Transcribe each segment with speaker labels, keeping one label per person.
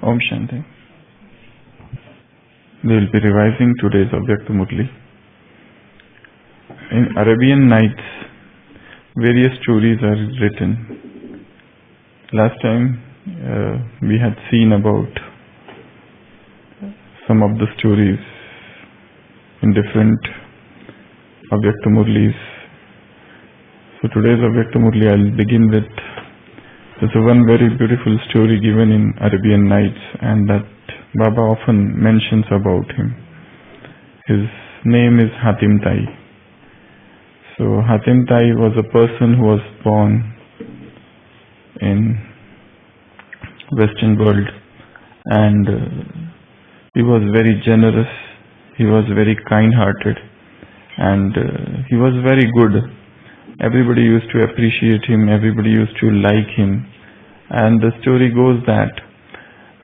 Speaker 1: Om Shanti. We will be revising today's Avyakta Murli. In Arabian Nights, various stories are written. Last time we had seen about some of the stories in different Avyakta Murlis. So today's Avyakta Murli, I'll begin with one very beautiful story given in Arabian Nights, and that Baba often mentions about him. His name is Hatim Tai. So Hatim Tai was a person who was born in Western world, and he was very generous, he was very kind-hearted, and he was very good. Everybody used to appreciate him, everybody used to like him. And the story goes that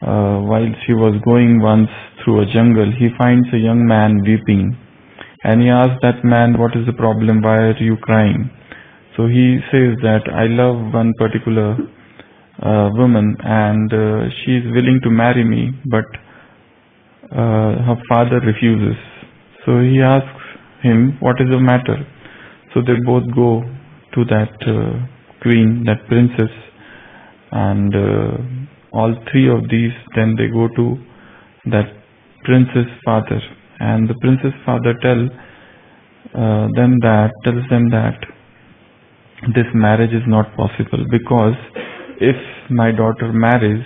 Speaker 1: whilst he was going once through a jungle, he finds a young man weeping, and he asks that man, "What is the problem? Why are you crying?" So he says that, "I love one particular woman, and she is willing to marry me, but her father refuses." So he asks him, "What is the matter?" So they both go to that queen, that princess, and all three of these, then they go to that prince's father, and the prince's father tells them that this marriage is not possible, because if my daughter marries,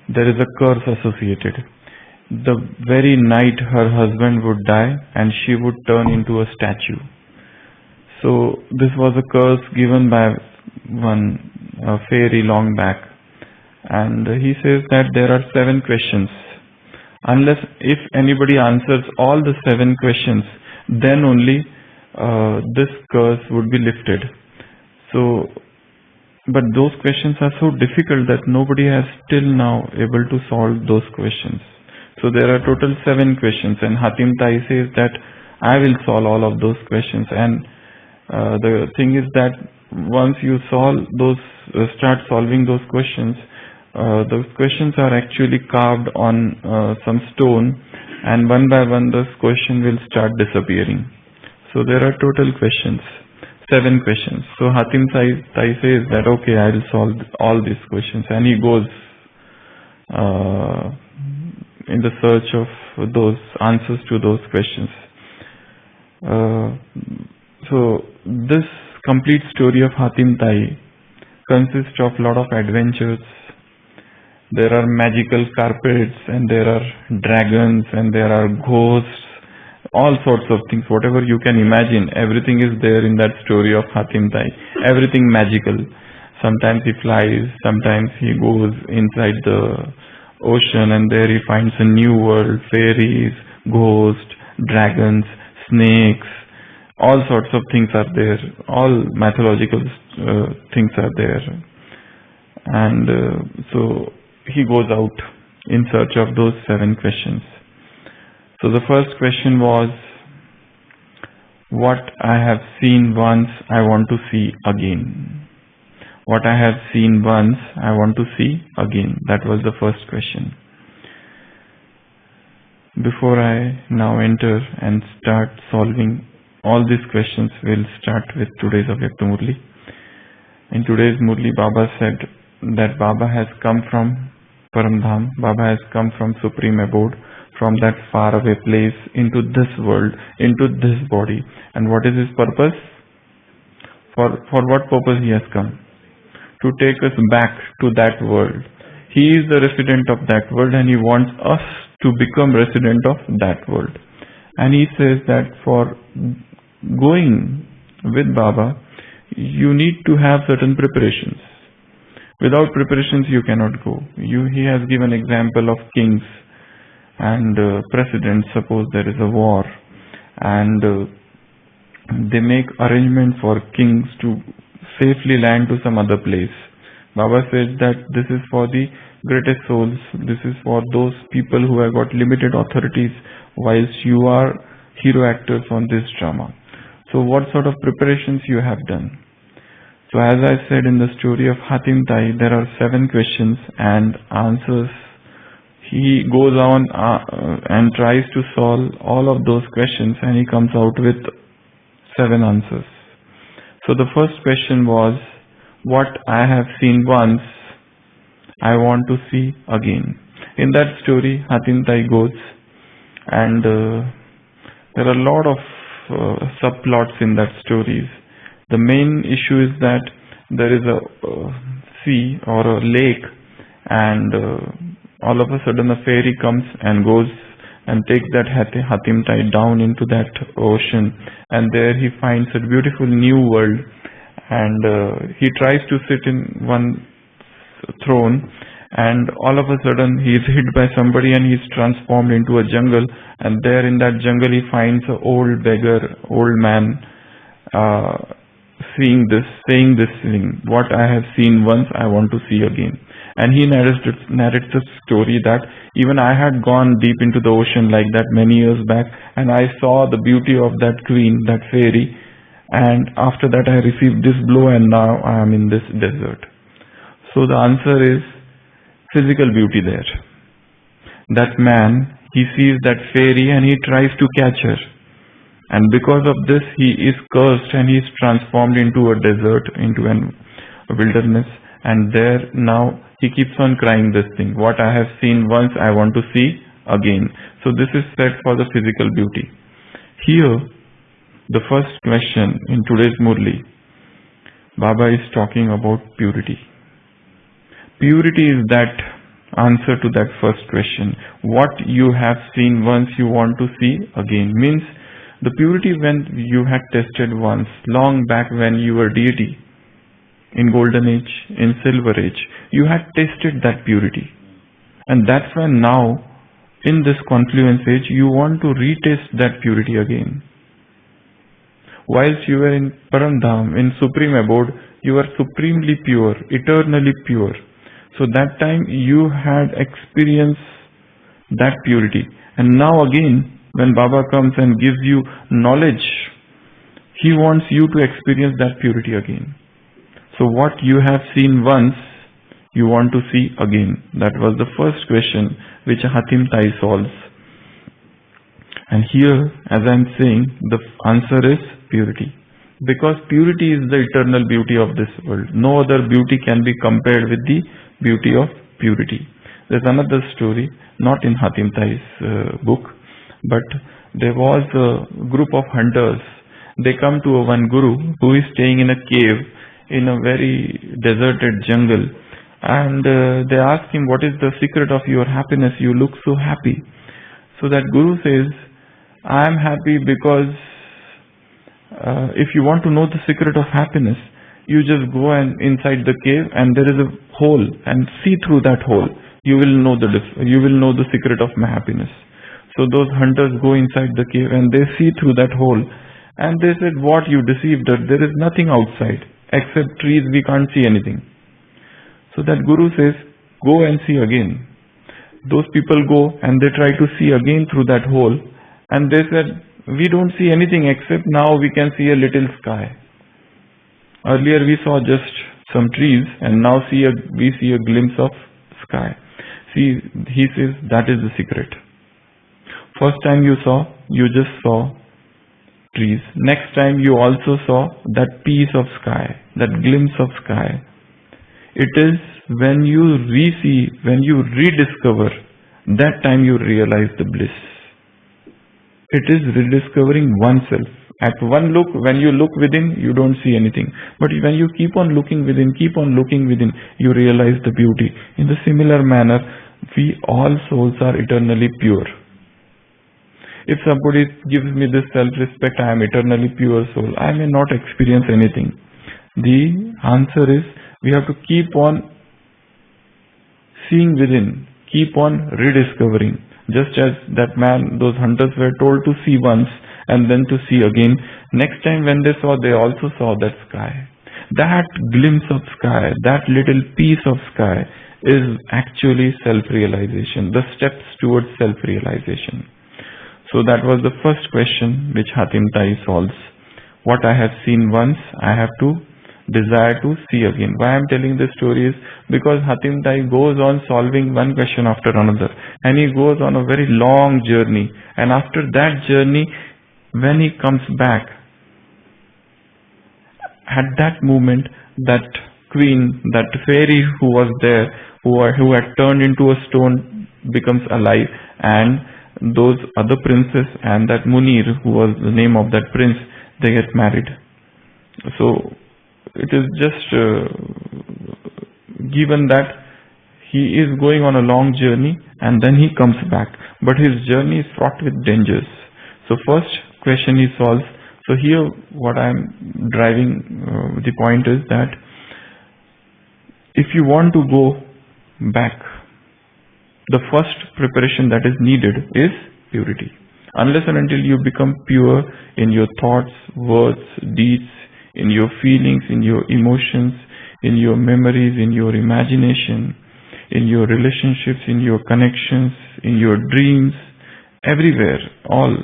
Speaker 1: there is a curse associated. The very night her husband would die and she would turn into a statue. So this was a curse given by one fairy long back, and he says that there are 7 questions. If anybody answers all the 7 questions, then only this curse would be lifted. So, but those questions are so difficult that nobody has till now able to solve those questions. So there are total 7 questions, and Hatim Tai says that I will solve all of those questions. And the thing is that once you start solving those questions are actually carved on some stone, and one by one those questions will start disappearing. So there are total questions, 7 questions. So Hatim Tai says that, okay, I will solve all these questions, and he goes in the search of those answers to those questions. So this complete story of Hatim Tai consists of a lot of adventures. There are magical carpets, and there are dragons, and there are ghosts, all sorts of things. Whatever you can imagine, everything is there in that story of Hatim Tai. Everything magical. Sometimes he flies, sometimes he goes inside the ocean, and there he finds a new world, fairies, ghosts, dragons, snakes. All sorts of things are there. All mythological things are there. And so he goes out in search of those 7 questions. So the first question was, what I have seen once, I want to see again. What I have seen once, I want to see again. That was the first question. Before I now enter and start solving all these questions, we'll start with today's Avyakta Murli. In today's Murli, Baba said that Baba has come from Paramdham, Baba has come from Supreme Abode, from that faraway place into this world, into this body. And what is his purpose? For what purpose he has come? To take us back to that world. He is the resident of that world, and he wants us to become resident of that world. And he says that for going with Baba, you need to have certain preparations. Without preparations, you cannot go. He has given example of kings and presidents. Suppose there is a war, and they make arrangement for kings to safely land to some other place. Baba says that this is for the greatest souls. This is for those people who have got limited authorities, whilst you are hero actors on this drama. So what sort of preparations you have done? So as I said in the story of Hatim Tai, there are 7 questions, and answers he goes on and tries to solve all of those questions, and he comes out with 7 answers. So the first question was, what I have seen once, I want to see again. In that story, Hatim Tai goes, and there are a lot of subplots in that story. The main issue is that there is a sea or a lake, and all of a sudden a fairy comes and goes and takes that Hatim Tai down into that ocean, and there he finds a beautiful new world, and he tries to sit in one throne, and all of a sudden he is hit by somebody and he is transformed into a jungle, and there in that jungle he finds an old beggar, old man, saying this thing, what I have seen once, I want to see again. And he narrates the story that even I had gone deep into the ocean like that many years back, and I saw the beauty of that queen, that fairy, and after that I received this blow, and now I am in this desert. So the answer is physical beauty there. That man, he sees that fairy and he tries to catch her. And because of this, he is cursed and he is transformed into a desert, into a wilderness. And there now he keeps on crying this thing. What I have seen once, I want to see again. So this is said for the physical beauty. Here, the first question in today's Murli, Baba is talking about purity. Purity is that answer to that first question. What you have seen once, you want to see again. Means the purity when you had tested once, long back when you were deity, in golden age, in silver age, you had tested that purity. And that's when now, in this confluence age, you want to retest that purity again. Whilst you were in Paramdham, in Supreme Abode, you were supremely pure, eternally pure. So that time you had experienced that purity. And now again, when Baba comes and gives you knowledge, he wants you to experience that purity again. So what you have seen once, you want to see again. That was the first question which Hatim Tai solves. And here, as I am saying, the answer is purity. Because purity is the eternal beauty of this world. No other beauty can be compared with the beauty of purity. There's another story, not in Hatim Tai's book, but there was a group of hunters. They come to one guru who is staying in a cave in a very deserted jungle, and they ask him, what is the secret of your happiness? You look so happy. So that guru says, I am happy because if you want to know the secret of happiness, you just go and inside the cave and there is a hole, and see through that hole. You will know the secret of my happiness. So those hunters go inside the cave and they see through that hole, and they said, what, you deceived us? There is nothing outside except trees. We can't see anything. So that guru says, go and see again. Those people go and they try to see again through that hole, and they said, we don't see anything except now we can see a little sky. Earlier we saw just some trees, and now we see a glimpse of sky. See, he says, that is the secret. First time you just saw trees. Next time you also saw that piece of sky, that glimpse of sky. It is when you re-see, when you rediscover, that time you realize the bliss. It is rediscovering oneself. At one look, when you look within, you don't see anything. But when you keep on looking within, you realize the beauty. In the similar manner, we all souls are eternally pure. If somebody gives me this self-respect, I am eternally pure soul, I may not experience anything. The answer is, we have to keep on seeing within, keep on rediscovering. Just as that man, those hunters were told to see once and then to see again. Next time when they saw, they also saw that sky. That glimpse of sky, that little piece of sky is actually self-realization, the steps towards self-realization. So that was the first question which Hatim Tai solves. What I have seen once, I have to desire to see again. Why I am telling this story is because Hatim Tai goes on solving one question after another, and he goes on a very long journey, and after that journey, when he comes back, at that moment, that queen, that fairy who was there, who had turned into a stone, becomes alive, and those other princes and that Munir, who was the name of that prince, they get married. So it is just given that he is going on a long journey and then he comes back, but his journey is fraught with dangers. So first question he solves. So here what I am driving the point is that if you want to go back, the first preparation that is needed is purity. Unless and until you become pure in your thoughts, words, deeds, in your feelings, in your emotions, in your memories, in your imagination, in your relationships, in your connections, in your dreams, everywhere, all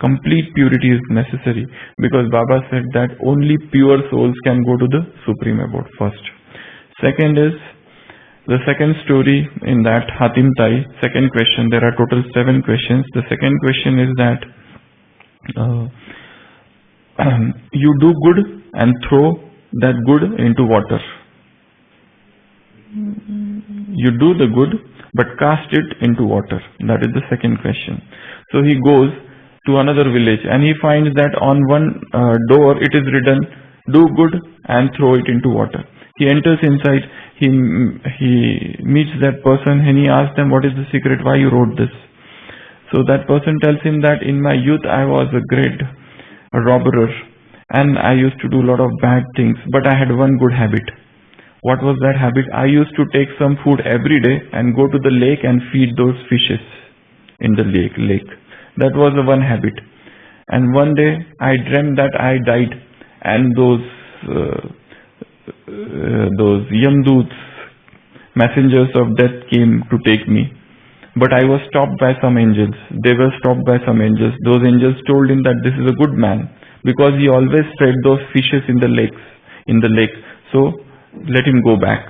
Speaker 1: complete purity is necessary, because Baba said that only pure souls can go to the Supreme Abode first. Second is the second story in that Hatim Tai. Second question, there are total 7 questions. The second question is that you do good and throw that good into water. You do the good but cast it into water. That is the second question. So he goes to another village and he finds that on one door it is written, do good and throw it into water. He enters inside, he meets that person and he asks them, what is the secret, why you wrote this? So that person tells him that in my youth I was a great robber and I used to do a lot of bad things, but I had one good habit. What was that habit? I used to take some food every day and go to the lake and feed those fishes in the lake. That was the one habit. And one day I dreamt that I died and those Yamdoots, messengers of death, came to take me. But I was stopped by some angels. They were stopped by some angels. Those angels told him that this is a good man because he always fed those fishes in the lake. So let him go back.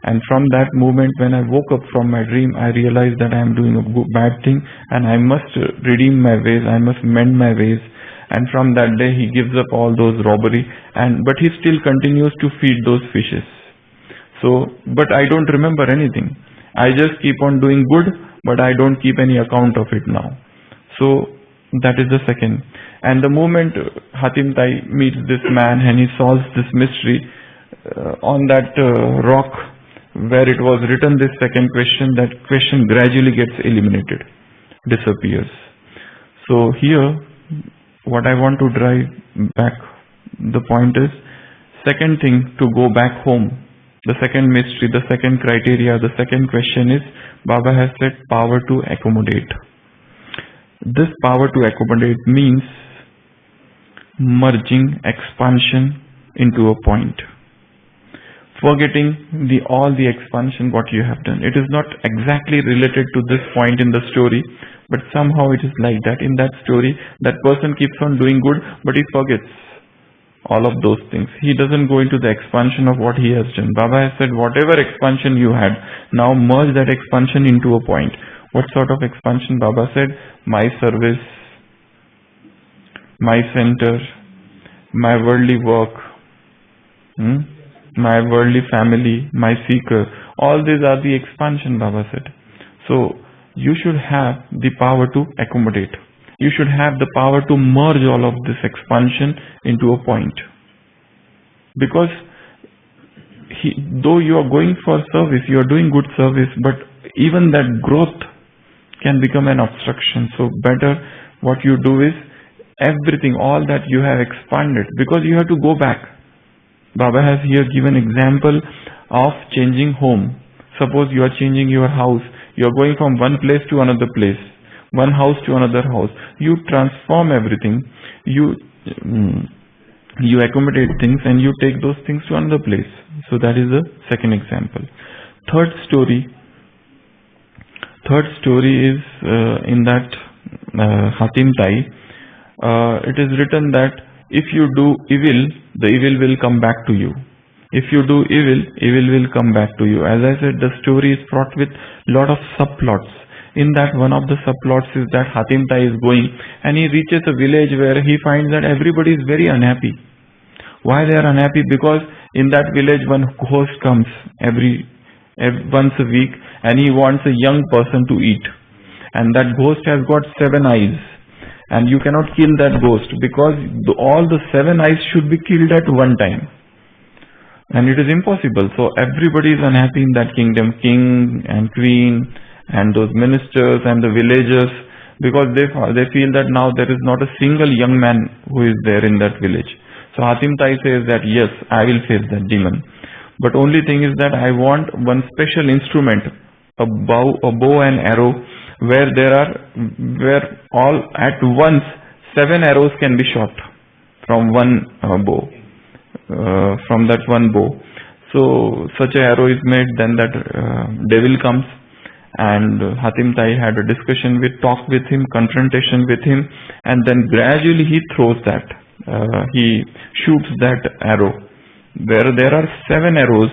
Speaker 1: And from that moment, when I woke up from my dream, I realized that I am doing a bad thing and I must redeem my ways. I must mend my ways. And from that day he gives up all those robbery, but he still continues to feed those fishes. So, but I don't remember anything. I just keep on doing good, but I don't keep any account of it now. So that is the second. And the moment Hatim Tai meets this man and he solves this mystery, on that rock where it was written this second question, that question gradually gets eliminated, disappears. So here what I want to drive back, the point is, second thing to go back home, the second mystery, the second criteria, the second question is, Baba has said power to accommodate. This power to accommodate means merging expansion into a point. Forgetting all the expansion what you have done. It is not exactly related to this point in the story, but somehow it is like that. In that story, that person keeps on doing good, but he forgets all of those things. He doesn't go into the expansion of what he has done. Baba has said, whatever expansion you had, now merge that expansion into a point. What sort of expansion? Baba said, my service, my center, my worldly work, my worldly family, my seeker, all these are the expansion, Baba said. So you should have the power to accommodate. You should have the power to merge all of this expansion into a point. Because though you are going for service, you are doing good service, but even that growth can become an obstruction. So better what you do is everything, all that you have expanded, because you have to go back. Baba has here given example of changing home. Suppose you are changing your house. You are going from one place to another place, one house to another house. You transform everything. You accommodate things and you take those things to another place. So that is the second example. Third story is in that Hatim Tai. It is written that if you do evil, the evil will come back to you. If you do evil, evil will come back to you. As I said, the story is fraught with lot of subplots. In that, one of the subplots is that Hatim Tai is going and he reaches a village where he finds that everybody is very unhappy. Why they are unhappy? Because in that village one host comes once a week and he wants a young person to eat. And that ghost has got 7 eyes. And you cannot kill that ghost because all the 7 eyes should be killed at one time. And it is impossible. So everybody is unhappy in that kingdom, king and queen and those ministers and the villagers, because they feel that now there is not a single young man who is there in that village. So Hatim Tai says that yes, I will face that demon. But only thing is that I want one special instrument, a bow and arrow, where all at once 7 arrows can be shot from one bow. From that one bow. So such a arrow is made, then that devil comes, and Hatim Tai had a talk with him, confrontation with him, and then gradually he throws that. He shoots that arrow. There are 7 arrows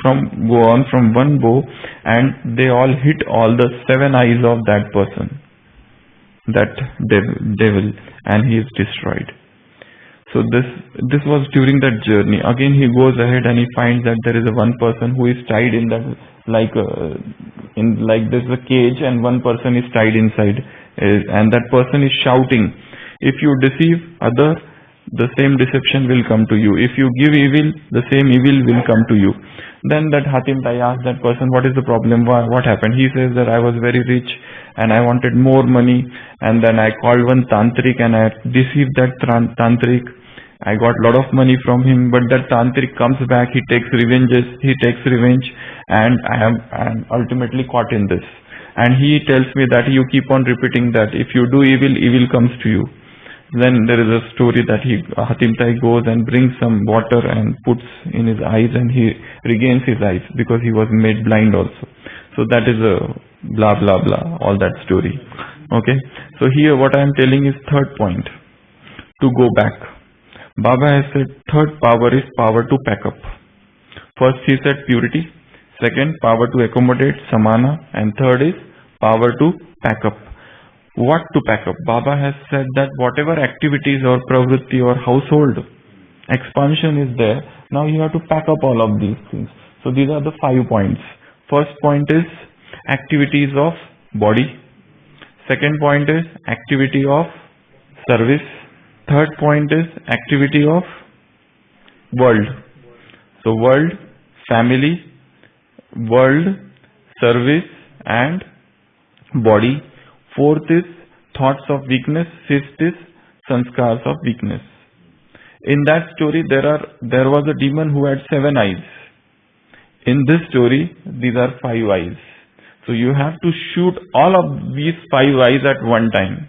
Speaker 1: from one bow, and they all hit all the 7 eyes of that person, that devil, and he is destroyed. So this was during that journey. Again he goes ahead and he finds that there is a one person who is tied in that, like there's a cage and one person is tied inside, and that person is shouting, if you deceive other, the same deception will come to you. If you give evil, the same evil will come to you. Then that Hatim Tai asked that person, what is the problem? What happened? He says that I was very rich and I wanted more money, and then I called one tantric and I deceived that tantric. I got a lot of money from him, but that tantric comes back, he takes revenge, and I am ultimately caught in this. And he tells me that you keep on repeating that if you do evil, evil comes to you. Then there is a story that Hatim Tai goes and brings some water and puts in his eyes, and he regains his eyes because he was made blind also. So that is a blah blah blah, all that story. Okay. So here what I am telling is third point, to go back. Baba has said third power is power to pack up. First he said purity, second power to accommodate, samana, and third is power to pack up. What to pack up? Baba has said that whatever activities or pravritti or household expansion is there, now you have to pack up all of these things. So these are the 5 points. First point is activities of body. Second point is activity of service. Third point is activity of world. So world, family, world, service and body. Fourth is thoughts of weakness. Fifth is sanskars of weakness. In that story there was a demon who had 7 eyes. In this story these are 5 eyes. So you have to shoot all of these 5 eyes at one time.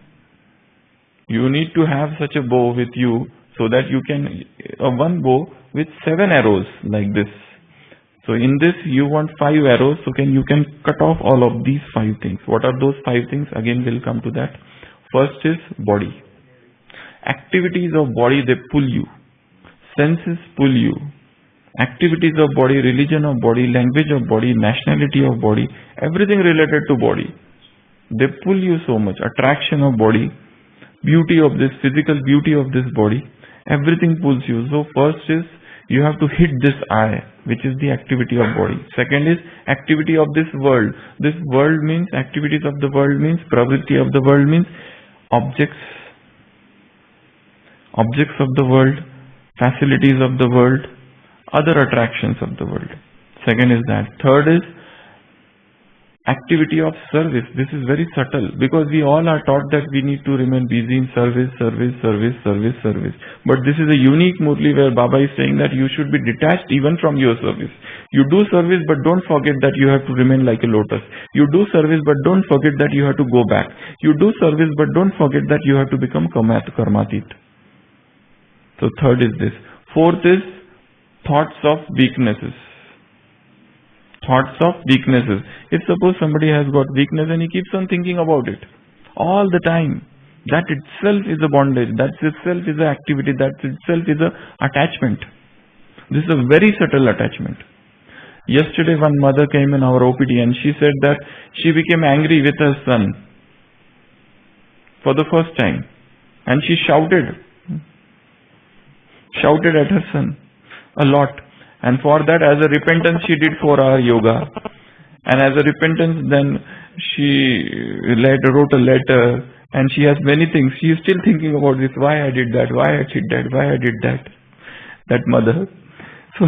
Speaker 1: You need to have such a bow with you so that you can, one bow with 7 arrows like this. So in this you want 5 arrows, so you can cut off all of these 5 things. What are those 5 things? Again we'll come to that. First is body. Activities of body, they pull you. Senses pull you. Activities of body, religion of body, language of body, nationality of body, everything related to body. They pull you so much. Attraction of body, beauty of this, physical beauty of this body, everything pulls you. So first is you have to hit this eye, which is the activity of body. Second is activity of this world. This world means, activities of the world means, pravritti of the world means objects of the world, facilities of the world, other attractions of the world. Second is that. Third is activity of service. This is very subtle because we all are taught that we need to remain busy in service. But this is a unique murli where Baba is saying that you should be detached even from your service. You do service, but don't forget that you have to remain like a lotus. You do service, but don't forget that you have to go back. You do service, but don't forget that you have to become karmatit. So third is this. Fourth is thoughts of weaknesses. Thoughts of weaknesses. If suppose somebody has got weakness and he keeps on thinking about it all the time, That itself is a bondage. That itself is an activity. That itself is a attachment. This is a very subtle attachment. Yesterday one mother came in our OPD and she said that she became angry with her son for the first time. And she shouted at her son a lot. And for that, as a repentance, she did 4-hour yoga. And as a repentance, then she wrote a letter. And she has many things. She is still thinking about this. Why I did that? Why I did that? Why I did that? That mother. So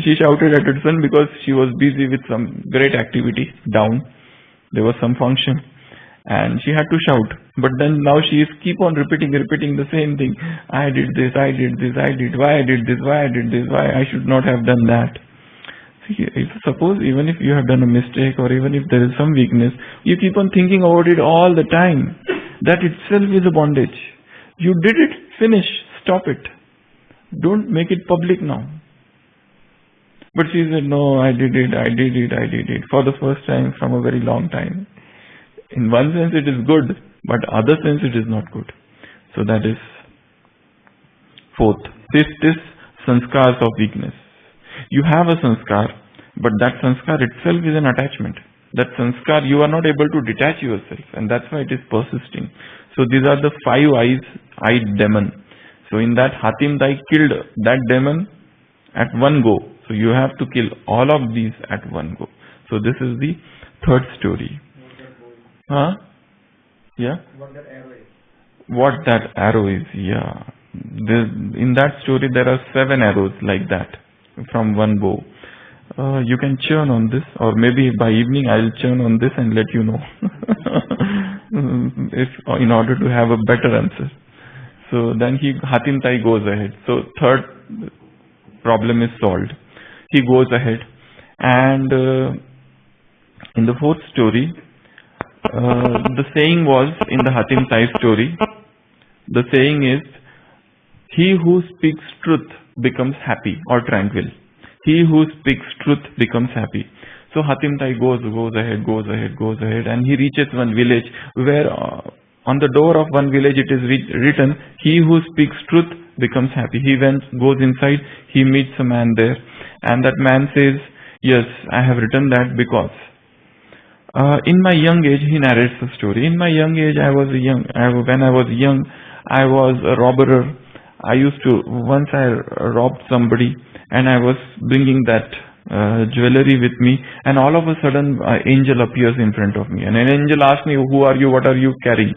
Speaker 1: she shouted at her son because she was busy with some great activity down. There was some function. And she had to shout. But then now she is keep on repeating the same thing. I did this, I did this, I did. Why I did this, why I did this, why I should not have done that. See, suppose even if you have done a mistake or even if there is some weakness, you keep on thinking about it all the time. That itself is a bondage. You did it, finish, stop it. Don't make it public now. But she said, no, I did it for the first time from a very long time. In one sense it is good, but other sense it is not good. So that is fourth. Fifth is sanskars of weakness. You have a sanskar, but that sanskar itself is an attachment. That sanskar, you are not able to detach yourself, and that's why it is persisting. So these are the 5-eyed demon. So in that Hatim Tai killed that demon at one go. So you have to kill all of these at one go. So this is the third story. Huh? Yeah? What that arrow is, yeah. In that story there are 7 arrows like that from one bow. You can churn on this, or maybe by evening I'll churn on this and let you know. If in order to have a better answer. So then Hatim Tai goes ahead. So third problem is solved. He goes ahead, and in the fourth story, the saying was in the Hatim Tai story, the saying is, he who speaks truth becomes happy or tranquil. He who speaks truth becomes happy. So Hatim Tai goes ahead, and he reaches one village where on the door of one village it is written, he who speaks truth becomes happy. He goes inside, he meets a man there, and that man says, yes, I have written that because in my young age, he narrates the story. In my young age, when I was young, I was a robber. Once I robbed somebody, and I was bringing that jewelry with me, and all of a sudden, an angel appears in front of me. And an angel asks me, who are you? What are you carrying?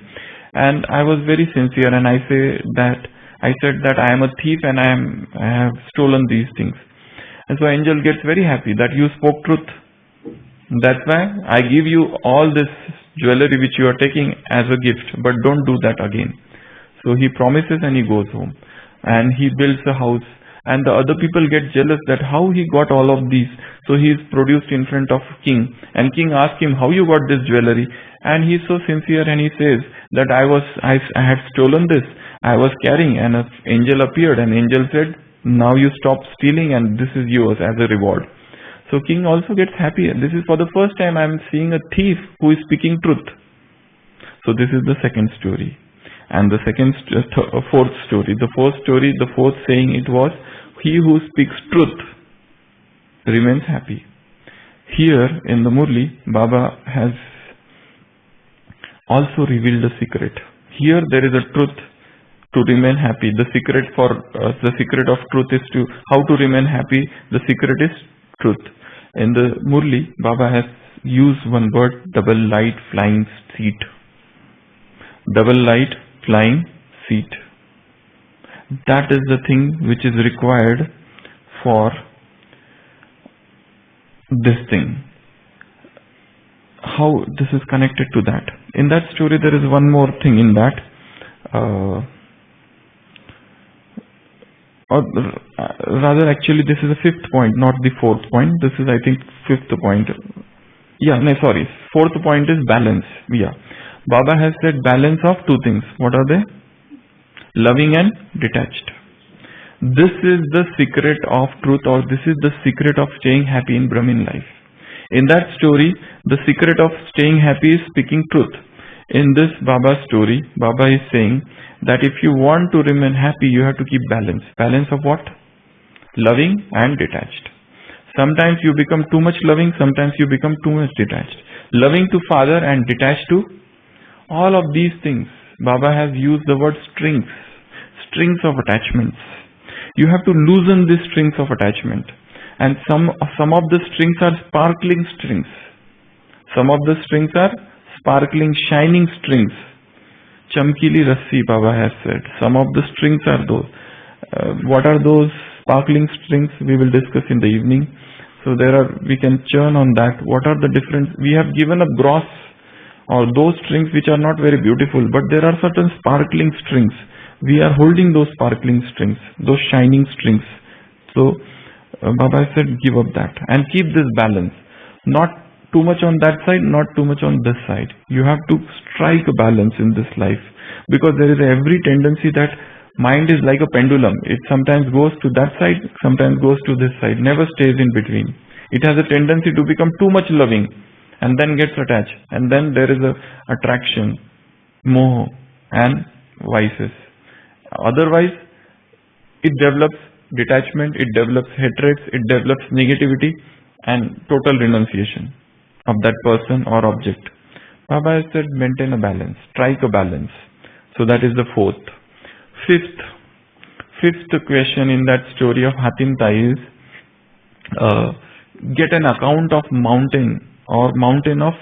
Speaker 1: And I was very sincere, and I said that I am a thief and I have stolen these things. And so angel gets very happy that you spoke truth. That's why I give you all this jewelry which you are taking as a gift, but don't do that again. So he promises and he goes home, and he builds a house, and the other people get jealous that how he got all of these. So he is produced in front of king, and king asks him, how you got this jewelry? And he is so sincere, and he says that I had stolen this, I was carrying, and an angel appeared, and angel said, now you stop stealing and this is yours as a reward. So king also gets happy. This is for the first time I am seeing a thief who is speaking truth. So this is the second story. And the fourth story. The fourth saying it was, he who speaks truth remains happy. Here in the Murli, Baba has also revealed a secret. Here there is a truth to remain happy. The secret of truth is how to remain happy. The secret is truth. In the Murli, Baba has used one word, double light flying seat. Double light flying seat. That is the thing which is required for this thing. How this is connected to that. In that story there is one more thing in that. Or rather, actually, this is the fifth point, not the fourth point. This is, I think, fifth point. Fourth point is balance. Yeah. Baba has said balance of two things. What are they? Loving and detached. This is the secret of truth, or this is the secret of staying happy in Brahmin life. In that story, the secret of staying happy is speaking truth. In this Baba story, Baba is saying that if you want to remain happy, you have to keep balance. Balance of what? Loving and detached. Sometimes you become too much loving, sometimes you become too much detached. Loving to father and detached to all of these things. Baba has used the word strings, strings of attachments. You have to loosen these strings of attachment. And some of the strings are sparkling strings. Some of the strings are sparkling, shining strings. Chamkili Rassi, Baba has said. Some of the strings are those. What are those sparkling strings? We will discuss in the evening. So we can churn on that. What are the different? We have given a gross or those strings which are not very beautiful, but there are certain sparkling strings. We are holding those sparkling strings, those shining strings. So Baba said, give up that and keep this balance. Not too much on that side, not too much on this side. You have to strike a balance in this life, because there is every tendency that mind is like a pendulum. It sometimes goes to that side, sometimes goes to this side, never stays in between. It has a tendency to become too much loving and then gets attached, and then there is a attraction, moho and vices. Otherwise, it develops detachment, it develops hatred, it develops negativity and total renunciation of that person or object. Baba has said maintain a balance, strike a balance. So that is the fourth. Fifth question in that story of Hatim Tai is get an account of mountain or mountain of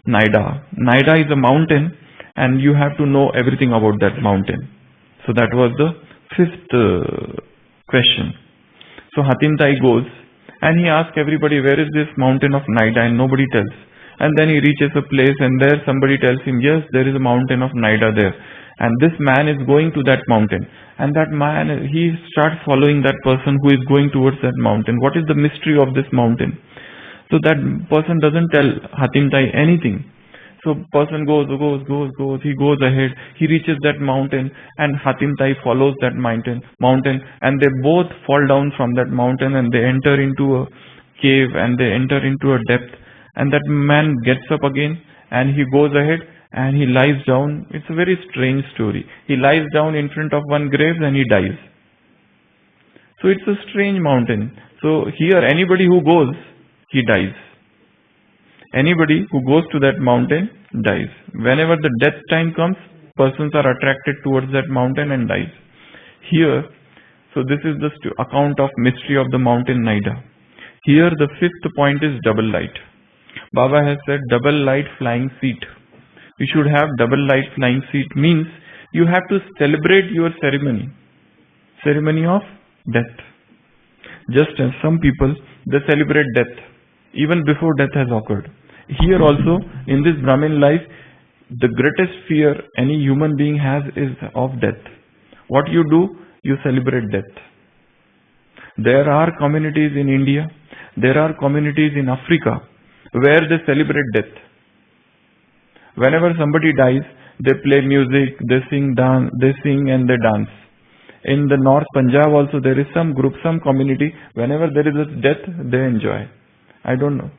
Speaker 1: Naida. Naida is a mountain and you have to know everything about that mountain. So that was the fifth question. So Hatim Tai goes and he asks everybody, where is this mountain of Naida? And nobody tells. And then he reaches a place and there somebody tells him, yes, there is a mountain of Naida there. And this man is going to that mountain. And that man, he starts following that person who is going towards that mountain. What is the mystery of this mountain? So that person doesn't tell Hatim Tai anything. So person goes, he goes ahead, he reaches that mountain and Hatim Tai follows that mountain and they both fall down from that mountain and they enter into a cave and they enter into a depth, and that man gets up again and he goes ahead and he lies down. It's a very strange story. He lies down in front of one grave and he dies. So it's a strange mountain. So here anybody who goes, he dies. Anybody who goes to that mountain dies. Whenever the death time comes, persons are attracted towards that mountain and dies. Here, so this is the account of mystery of the mountain Naida. Here the fifth point is double light. Baba has said double light flying seat. You should have double light flying seat means you have to celebrate your ceremony of death. Just as some people, they celebrate death even before death has occurred. Here also, in this Brahmin life, the greatest fear any human being has is of death. What you do, you celebrate death. There are communities in India, there are communities in Africa where they celebrate death. Whenever somebody dies, they play music, they sing and they dance. In the North Punjab also there is some group, some community, whenever there is a death, they enjoy. I don't know.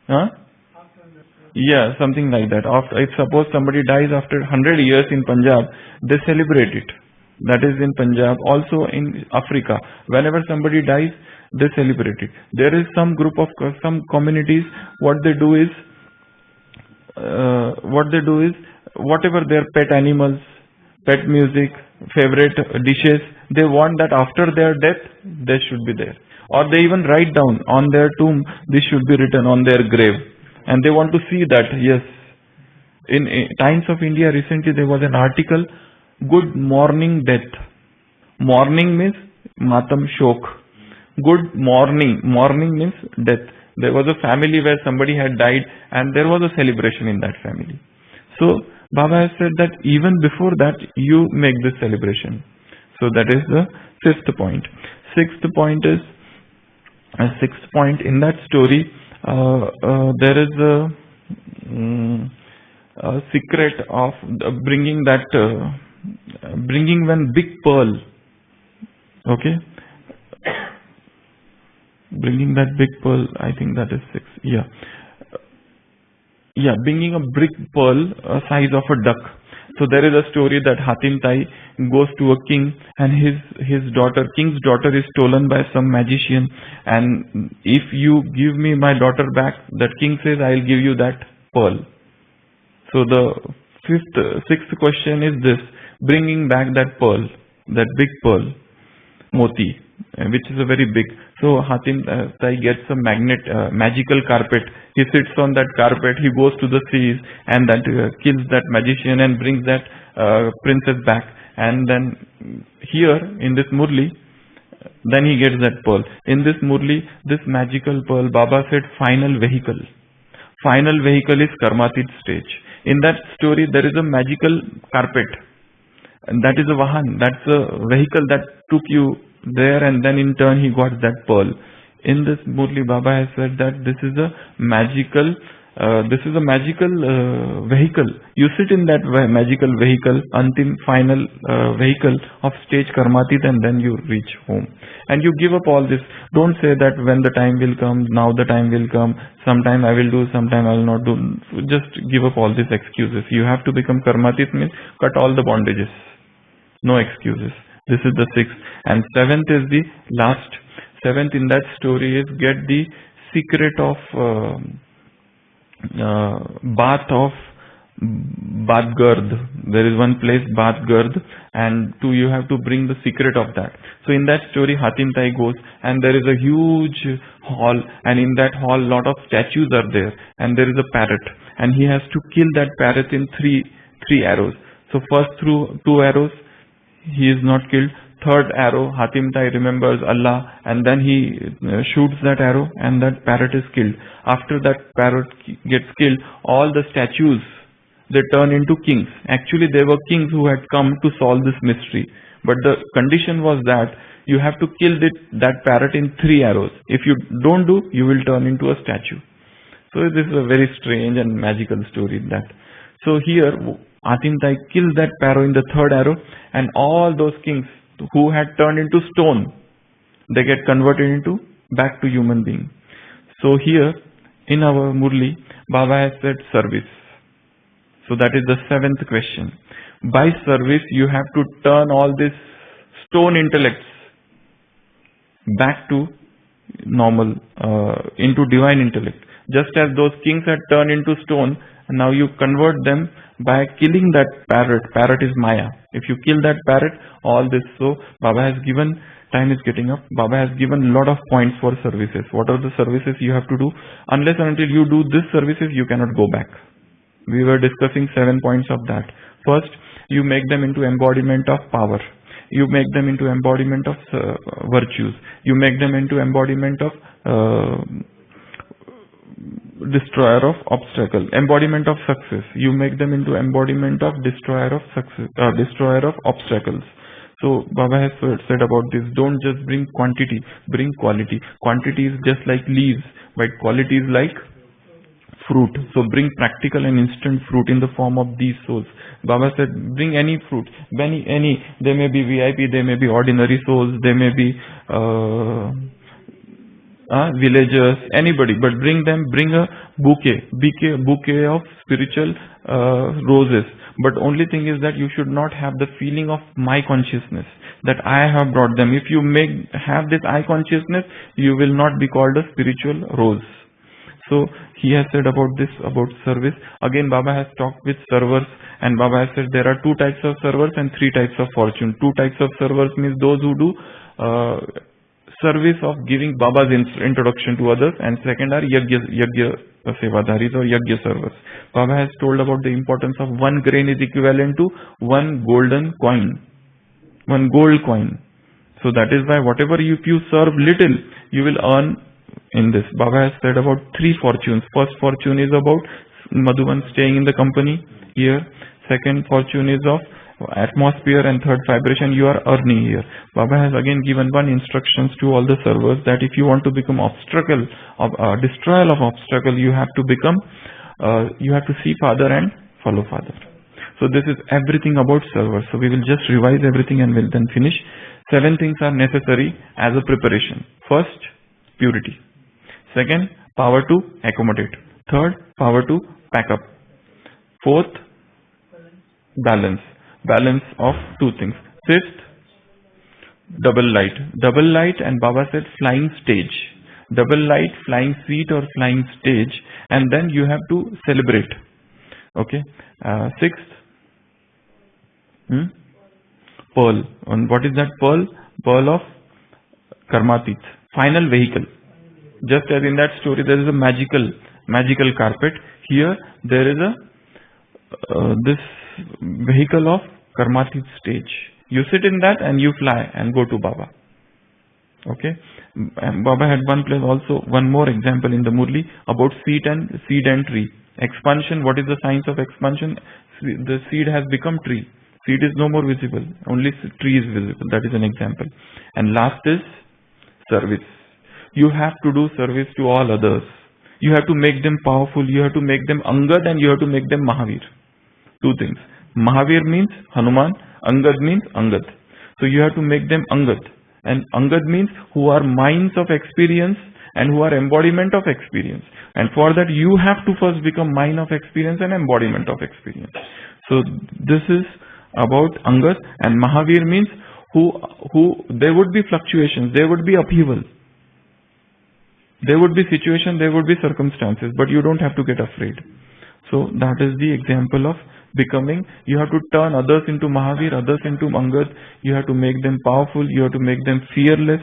Speaker 1: Huh? Yeah, something like that. If suppose somebody dies after 100 years in Punjab, they celebrate it. That is in Punjab. Also in Africa, whenever somebody dies, they celebrate it. There is some group of some communities. What they do is whatever their pet animals, pet music, favorite dishes, they want that after their death, they should be there. Or they even write down on their tomb, this should be written on their grave. And they want to see that, yes. In Times of India recently there was an article, Good Morning Death. Morning means Matam Shok. Good morning. Morning means death. There was a family where somebody had died and there was a celebration in that family. So Baba has said that even before that you make this celebration. So that is the fifth point. Sixth point in that story, there is a secret of bringing one big pearl. Okay, bringing that big pearl. I think that is 6. Yeah, bringing a brick pearl size of a duck. So there is a story that Hatim Tai goes to a king, and king's daughter is stolen by some magician, and if you give me my daughter back, that king says, I'll give you that pearl. So the sixth question is this: bringing back that pearl, that big pearl, moti, which is a very big. So Hatim Tai gets a magical carpet. He sits on that carpet. He goes to the seas and that kills that magician and brings that princess back. And then here in this Murli, then he gets that pearl. In this Murli, this magical pearl, Baba said, final vehicle. Final vehicle is Karmatit stage. In that story, there is a magical carpet. And that is a Vahan. That's a vehicle that took you there, and then in turn he got that pearl. In this Murli, Baba has said that this is a magical vehicle. You sit in that magical vehicle, Antim final vehicle of stage Karmatit, and then you reach home. And you give up all this. Don't say that when the time will come, now the time will come, sometime I will do, sometime I will not do. Just give up all these excuses. You have to become Karmatit, means cut all the bondages. No excuses. This is the sixth. And seventh is the last. Seventh in that story is get the secret of bath of Badgard. There is one place, Badgard, and you have to bring the secret of that. So in that story, Hatim Tai goes, and there is a huge hall, and in that hall, lot of statues are there, and there is a parrot, and he has to kill that parrot in three arrows. So first through 2 arrows, he is not killed. Third arrow, Hatim Tai remembers Allah, and then he shoots that arrow, and that parrot is killed. After that parrot gets killed, all the statues, they turn into kings. Actually, they were kings who had come to solve this mystery. But the condition was that you have to kill that parrot in 3 arrows. If you don't do, you will turn into a statue. So this is a very strange and magical story. So here, Hatim Tai kills that parrot in the 3rd arrow, and all those kings who had turned into stone, they get converted into back to human being. So here in our Murli, Baba has said service. So that is the 7th question. By service, you have to turn all these stone intellects back to normal, into divine intellect. Just as those kings had turned into stone, and now you convert them by killing that parrot. Parrot is Maya. If you kill that parrot, all this. So Baba has given, time is getting up, Baba has given a lot of points for services. What are the services you have to do? Unless and until you do these services, you cannot go back. We were discussing 7 points of that. First, you make them into embodiment of power. You make them into embodiment of virtues. You make them into embodiment of destroyer of obstacle, embodiment of success. You make them into embodiment of destroyer of success, destroyer of obstacles. So Baba has said about this, don't just bring quantity, bring quality. Quantity is just like leaves, but quality is like fruit. So bring practical and instant fruit in the form of these souls. Baba said, bring any fruit, any. They may be VIP, they may be ordinary souls, they may be villagers, anybody, but bring a bouquet of spiritual roses. But only thing is that you should not have the feeling of my consciousness, that I have brought them. If you have this I consciousness, you will not be called a spiritual rose. So he has said about this, about service. Again, Baba has talked with servers, and Baba has said there are 2 types of servers and 3 types of fortune. 2 types of servers means those who do service of giving Baba's introduction to others, and second are Yagya Sevadharis or Yagya servers. Baba has told about the importance of 1 grain is equivalent to 1 golden coin, 1 gold coin. So that is why whatever if you serve little, you will earn in this. Baba has said about 3 fortunes. First fortune is about Madhuvan staying in the company here. Second fortune is of atmosphere, and third vibration you are earning here. Baba has again given 1 instructions to all the servers that if you want to become obstacle, destroyer of obstacle, you have to become, you have to see Father and follow Father. So this is everything about servers. So we will just revise everything and will then finish. 7 things are necessary as a preparation. First, purity. Second, power to accommodate. Third, power to pack up. Fourth, balance. Balance of two things. Fifth, double light. Double light, and Baba said flying stage. Double light, flying seat or flying stage, and then you have to celebrate. Okay. Sixth, pearl. And what is that pearl? Pearl of Karmatit. Final vehicle. Just as in that story, there is a magical carpet. Here, there is this vehicle of Karmatit stage. You sit in that and you fly and go to Baba. Okay. And Baba had one more example in the Murli about seed and tree. Expansion. What is the science of expansion? The seed has become tree. Seed is no more visible. Only tree is visible. That is an example. And last is service. You have to do service to all others. You have to make them powerful. You have to make them Angad, and you have to make them Mahavir. Two things. Mahavir means Hanuman. Angad means Angad. So you have to make them Angad. And Angad means who are minds of experience and who are embodiment of experience. And for that you have to first become mind of experience and embodiment of experience. So this is about Angad. And Mahavir means who there would be fluctuations, there would be upheaval. There would be situation, there would be circumstances, but you don't have to get afraid. So that is the example of becoming. You have to turn others into Mahavir, others into Angad. You have to make them powerful. You have to make them fearless.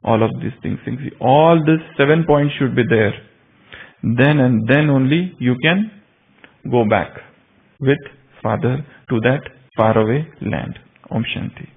Speaker 1: All of these things. All these 7 points should be there. Then and then only you can go back with Father to that faraway land. Om Shanti.